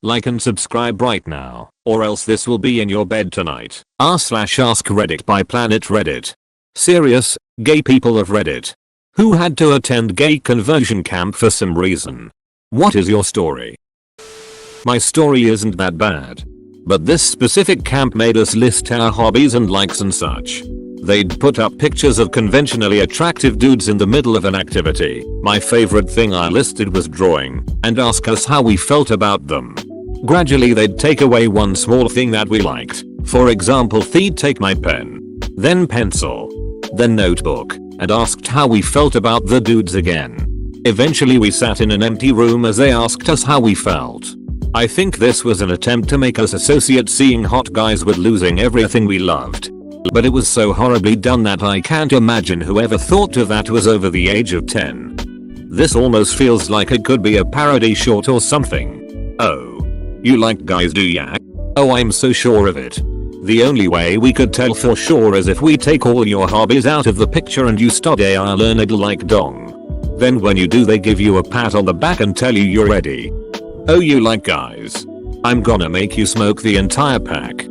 Like and subscribe right now, or else this will be in your bed tonight. r/AskReddit by Planet Reddit. Serious, gay people of Reddit who had to attend gay conversion camp for some reason. What is your story? My story isn't that bad. But this specific camp made us list our hobbies and likes and such. They'd put up pictures of conventionally attractive dudes in the middle of an activity. My favorite thing I listed was drawing, and ask us how we felt about them. Gradually they'd take away one small thing that we liked. For example, they'd take my pen, then pencil, then notebook, and asked how we felt about the dudes again. Eventually we sat in an empty room as they asked us how we felt. I think this was an attempt to make us associate seeing hot guys with losing everything we loved. But it was so horribly done that I can't imagine whoever thought of that was over the age of 10. This almost feels like it could be a parody short or something. Oh. You like guys, do ya? Oh, I'm so sure of it. The only way we could tell for sure is if we take all your hobbies out of the picture and you study a learned like dong. Then when you do they give you a pat on the back and tell you you're ready. Oh, you like guys? I'm gonna make you smoke the entire pack.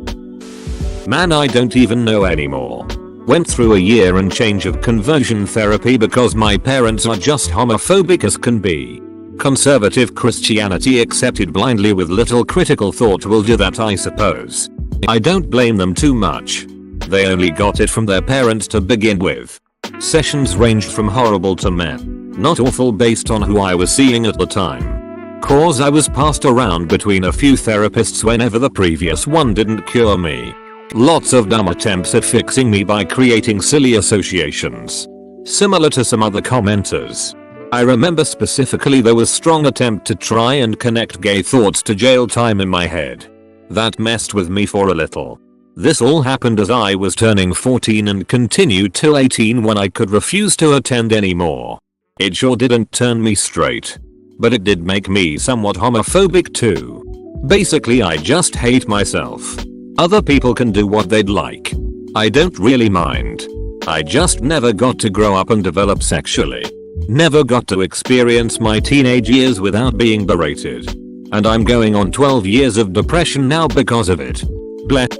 Man, I don't even know anymore. Went through a year and change of conversion therapy because my parents are just homophobic as can be. Conservative Christianity accepted blindly with little critical thought will do that, I suppose. I don't blame them too much. They only got it from their parents to begin with. Sessions ranged from horrible to meh. Not awful based on who I was seeing at the time. Cause I was passed around between a few therapists whenever the previous one didn't cure me. Lots of dumb attempts at fixing me by creating silly associations. Similar to some other commenters. I remember specifically there was strong attempt to try and connect gay thoughts to jail time in my head. That messed with me for a little. This all happened as I was turning 14 and continued till 18 when I could refuse to attend anymore. It sure didn't turn me straight. But it did make me somewhat homophobic too. Basically I just hate myself. Other people can do what they'd like. I don't really mind. I just never got to grow up and develop sexually. Never got to experience my teenage years without being berated. And I'm going on 12 years of depression now because of it. Bleh.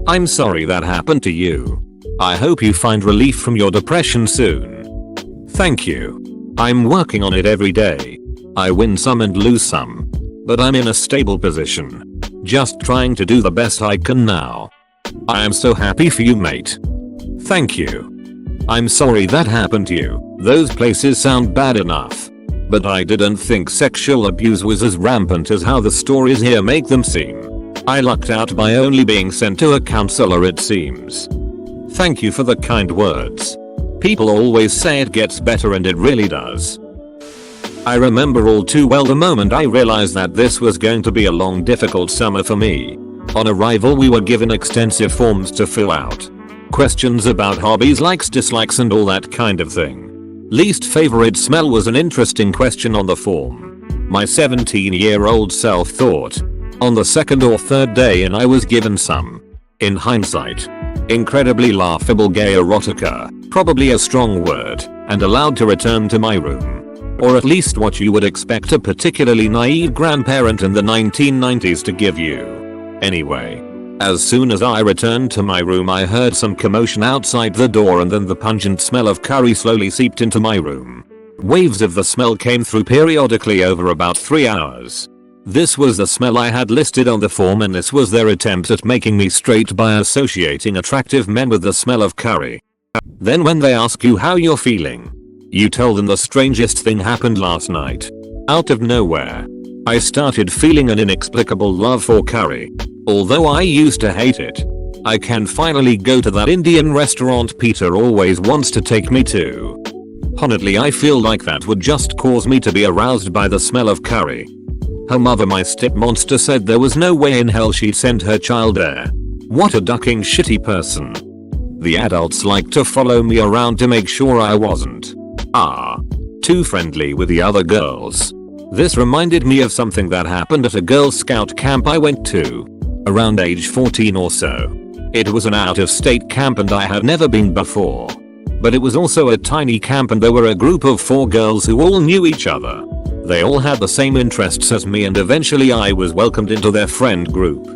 I'm sorry that happened to you. I hope you find relief from your depression soon. Thank you. I'm working on it every day. I win some and lose some. But I'm in a stable position. Just trying to do the best I can now. I am so happy for you, mate. Thank you. I'm sorry that happened to you. Those places sound bad enough. But I didn't think sexual abuse was as rampant as how the stories here make them seem. I lucked out by only being sent to a counselor, it seems. Thank you for the kind words. People always say it gets better and it really does. I remember all too well the moment I realized that this was going to be a long, difficult summer for me. On arrival we were given extensive forms to fill out. Questions about hobbies, likes, dislikes and all that kind of thing. Least favorite smell was an interesting question on the form. My 17-year-old self thought. On the second or third day and I was given some. In hindsight. Incredibly laughable gay erotica, probably a strong word, and allowed to return to my room. Or at least what you would expect a particularly naive grandparent in the 1990s to give you. Anyway. As soon as I returned to my room I heard some commotion outside the door and then the pungent smell of curry slowly seeped into my room. Waves of the smell came through periodically over about 3 hours. This was the smell I had listed on the form and this was their attempt at making me straight by associating attractive men with the smell of curry. Then when they ask you how you're feeling, you tell them the strangest thing happened last night. Out of nowhere. I started feeling an inexplicable love for curry. Although I used to hate it. I can finally go to that Indian restaurant Peter always wants to take me to. Honestly, I feel like that would just cause me to be aroused by the smell of curry. Her mother, my step monster, said there was no way in hell she'd send her child there. What a ducking shitty person. The adults like to follow me around to make sure I wasn't too friendly with the other girls. This reminded me of something that happened at a Girl Scout camp I went to. Around age 14 or so. It was an out-of-state camp and I had never been before. But it was also a tiny camp and there were a group of 4 girls who all knew each other. They all had the same interests as me and eventually I was welcomed into their friend group.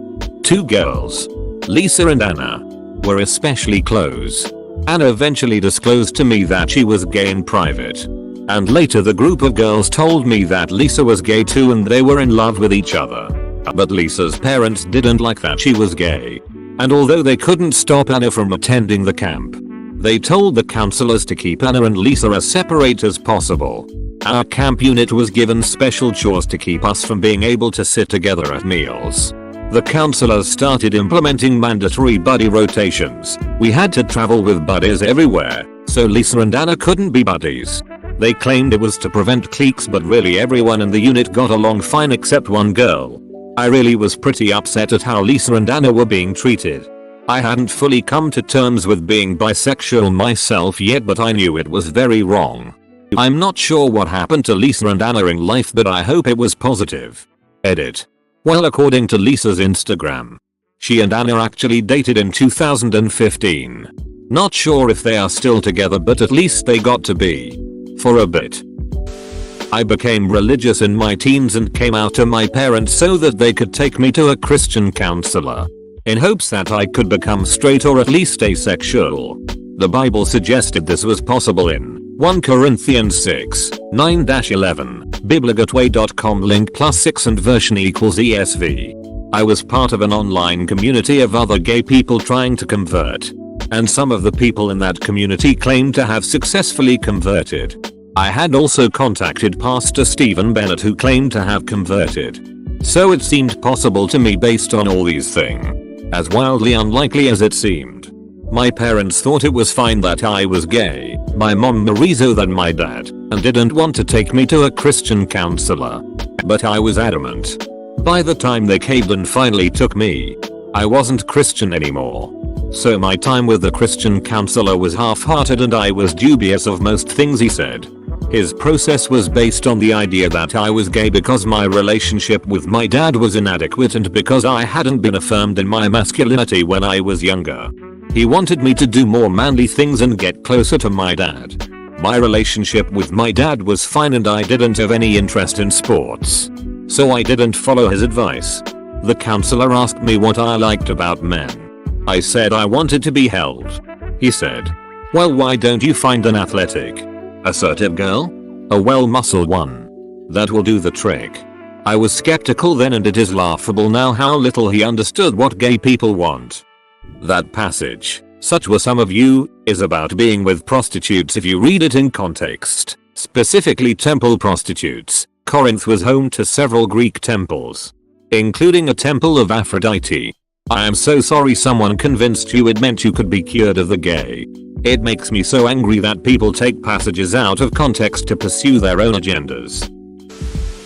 Two girls, Lisa and Anna, were especially close. Anna eventually disclosed to me that she was gay in private. And later the group of girls told me that Lisa was gay too and they were in love with each other. But Lisa's parents didn't like that she was gay. And although they couldn't stop Anna from attending the camp, they told the counselors to keep Anna and Lisa as separate as possible. Our camp unit was given special chores to keep us from being able to sit together at meals. The counselors started implementing mandatory buddy rotations. We had to travel with buddies everywhere, so Lisa and Anna couldn't be buddies. They claimed it was to prevent cliques, but really everyone in the unit got along fine except one girl. I really was pretty upset at how Lisa and Anna were being treated. I hadn't fully come to terms with being bisexual myself yet, but I knew it was very wrong. I'm not sure what happened to Lisa and Anna in life, but I hope it was positive. Edit. Well, according to Lisa's Instagram, she and Anna actually dated in 2015. Not sure if they are still together, but at least they got to be. For a bit. I became religious in my teens and came out to my parents so that they could take me to a Christian counselor, in hopes that I could become straight or at least asexual. The Bible suggested this was possible in 1 Corinthians 6, 9-11, biblegateway.com link +6 and version equals ESV. I was part of an online community of other gay people trying to convert. And some of the people in that community claimed to have successfully converted. I had also contacted Pastor Stephen Bennett, who claimed to have converted. So it seemed possible to me based on all these things. As wildly unlikely as it seemed. My parents thought it was fine that I was gay, my mom more so than my dad, and didn't want to take me to a Christian counselor. But I was adamant. By the time they caved and finally took me, I wasn't Christian anymore. So my time with the Christian counselor was half-hearted and I was dubious of most things he said. His process was based on the idea that I was gay because my relationship with my dad was inadequate and because I hadn't been affirmed in my masculinity when I was younger. He wanted me to do more manly things and get closer to my dad. My relationship with my dad was fine and I didn't have any interest in sports. So I didn't follow his advice. The counselor asked me what I liked about men. I said I wanted to be held. He said, "Well, why don't you find an athletic, assertive girl? A well-muscled one. That will do the trick." I was skeptical then, and it is laughable now how little he understood what gay people want. That passage, "Such were some of you," is about being with prostitutes if you read it in context, specifically temple prostitutes. Corinth was home to several Greek temples, including a temple of Aphrodite. I am so sorry someone convinced you it meant you could be cured of the gay. It makes me so angry that people take passages out of context to pursue their own agendas.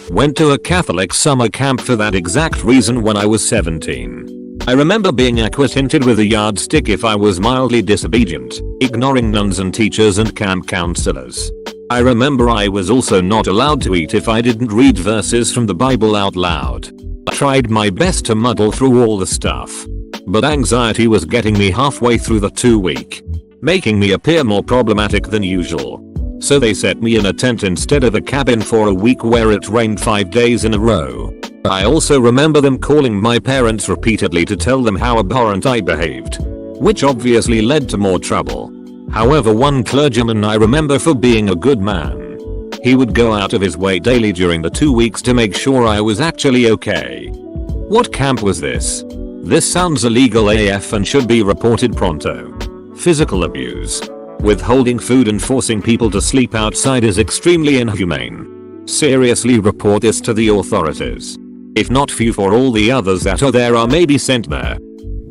Went to a Catholic summer camp for that exact reason when I was 17. I remember being acquainted with a yardstick if I was mildly disobedient, ignoring nuns and teachers and camp counselors. I remember I was also not allowed to eat if I didn't read verses from the Bible out loud. I tried my best to muddle through all the stuff, but anxiety was getting me halfway through the 2-week, making me appear more problematic than usual. So they set me in a tent instead of a cabin for a week where it rained 5 days in a row. I also remember them calling my parents repeatedly to tell them how abhorrent I behaved, which obviously led to more trouble. However, one clergyman I remember for being a good man. He would go out of his way daily during the 2 weeks to make sure I was actually okay. What camp was this? This sounds illegal AF and should be reported pronto. Physical abuse, withholding food and forcing people to sleep outside is extremely inhumane. Seriously report this to the authorities. If not few for all the others that are there are maybe sent there.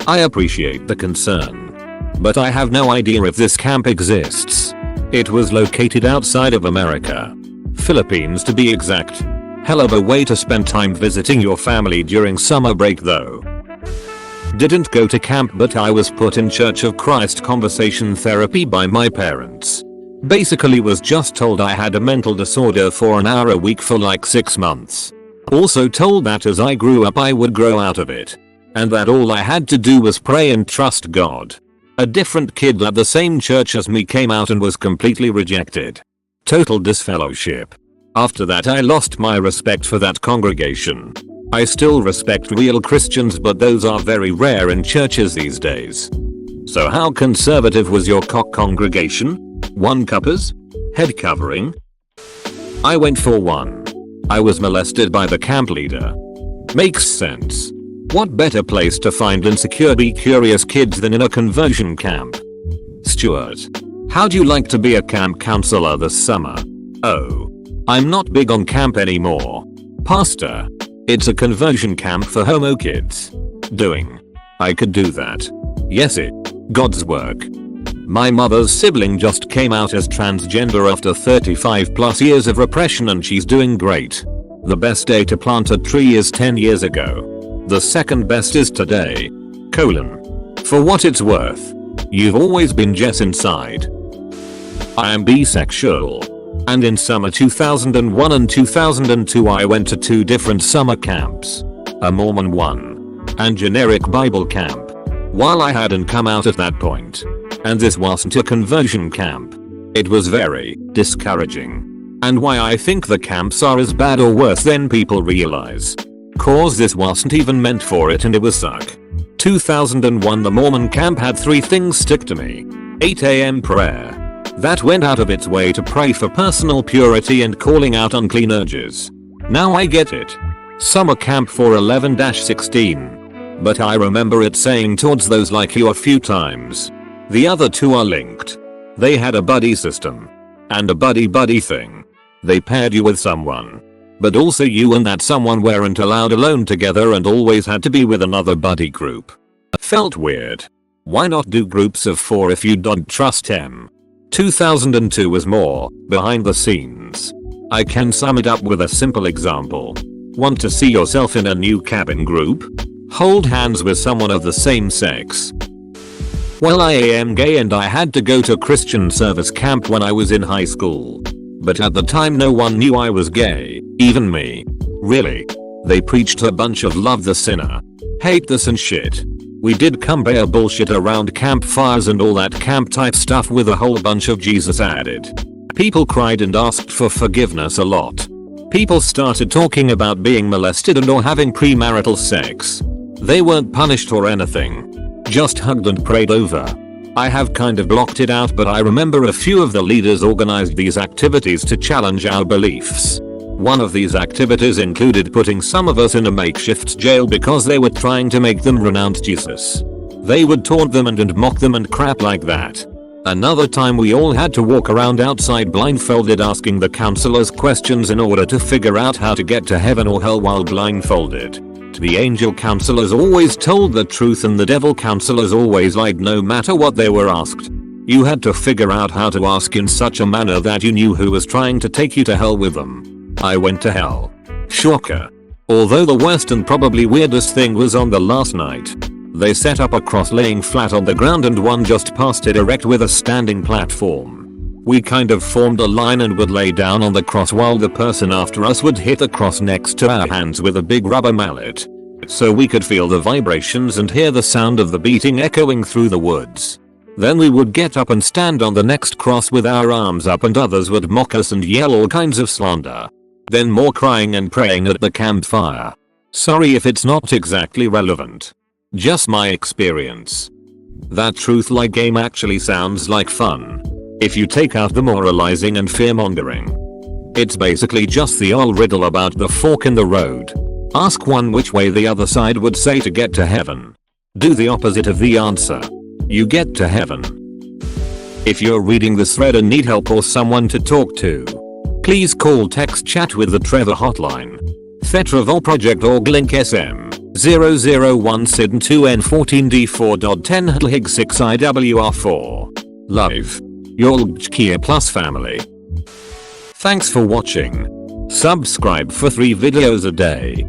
I appreciate the concern, but I have no idea if this camp exists. It was located outside of America. Philippines to be exact. Hell of a way to spend time visiting your family during summer break though. Didn't go to camp, but I was put in Church of Christ conversation therapy by my parents. Basically was just told I had a mental disorder for an hour a week for like 6 months. Also told that as I grew up I would grow out of it. And that all I had to do was pray and trust God. A different kid at the same church as me came out and was completely rejected. Total disfellowship. After that I lost my respect for that congregation. I still respect real Christians, but those are very rare in churches these days. So how conservative was your congregation? 1 cuppers? Head covering? I went for 1. I was molested by the camp leader. Makes sense. What better place to find insecure be curious kids than in a conversion camp? Stuart. How'd you like to be a camp counselor this summer? Oh. I'm not big on camp anymore. Pastor. It's a conversion camp for homo kids. Doing. I could do that. Yes, it. God's work. My mother's sibling just came out as transgender after 35 plus years of repression, and she's doing great. The best day to plant a tree is 10 years ago. The second best is today. For what it's worth. You've always been Jess inside. I am bisexual. And in summer 2001 and 2002 I went to 2 different summer camps. A Mormon one. And generic Bible camp. While I hadn't come out at that point. And this wasn't a conversion camp. It was very discouraging. And why I think the camps are as bad or worse than people realize. Cause this wasn't even meant for it and it was suck. 2001 the Mormon camp had 3 things stick to me. 8 AM prayer. That went out of its way to pray for personal purity and calling out unclean urges. Now I get it. Summer camp for 11-16. But I remember it saying towards those like you a few times. The other 2 are linked. They had a buddy system. And a buddy thing. They paired you with someone. But also you and that someone weren't allowed alone together and always had to be with another buddy group. Felt weird. Why not do groups of 4 if you don't trust them? 2002 was more behind the scenes. I can sum it up with a simple example. Want to see yourself in a new cabin group? Hold hands with someone of the same sex. Well, I am gay and I had to go to Christian service camp when I was in high school. But at the time no one knew I was gay, even me. Really? They preached a bunch of love the sinner, hate this and shit. We did cumbaya bullshit around campfires and all that camp type stuff with a whole bunch of Jesus added. People cried and asked for forgiveness a lot. People started talking about being molested and or having premarital sex. They weren't punished or anything. Just hugged and prayed over. I have kind of blocked it out, but I remember a few of the leaders organized these activities to challenge our beliefs. One of these activities included putting some of us in a makeshift jail because they were trying to make them renounce Jesus. They would taunt them and mock them and crap like that. Another time we all had to walk around outside blindfolded asking the counselors questions in order to figure out how to get to heaven or hell while blindfolded. The angel counselors always told the truth and the devil counselors always lied no matter what they were asked. You had to figure out how to ask in such a manner that you knew who was trying to take you to hell with them. I went to hell. Shocker. Although the worst and probably weirdest thing was on the last night. They set up a cross laying flat on the ground and one just past it erect with a standing platform. We kind of formed a line and would lay down on the cross while the person after us would hit the cross next to our hands with a big rubber mallet. So we could feel the vibrations and hear the sound of the beating echoing through the woods. Then we would get up and stand on the next cross with our arms up and others would mock us and yell all kinds of slander. Then more crying and praying at the campfire. Sorry if it's not exactly relevant. Just my experience. That truth lie game actually sounds like fun. If you take out the moralizing and fear-mongering. It's basically just the old riddle about the fork in the road. Ask one which way the other side would say to get to heaven. Do the opposite of the answer. You get to heaven. If you're reading this thread and need help or someone to talk to, please call text chat with the Trevor hotline. Fetravol Project Org link SM 001 Sidn 2N14D4.10 Hig 6 IWR4. Live. Your Kia Plus family. Thanks for watching. Subscribe for 3 videos a day.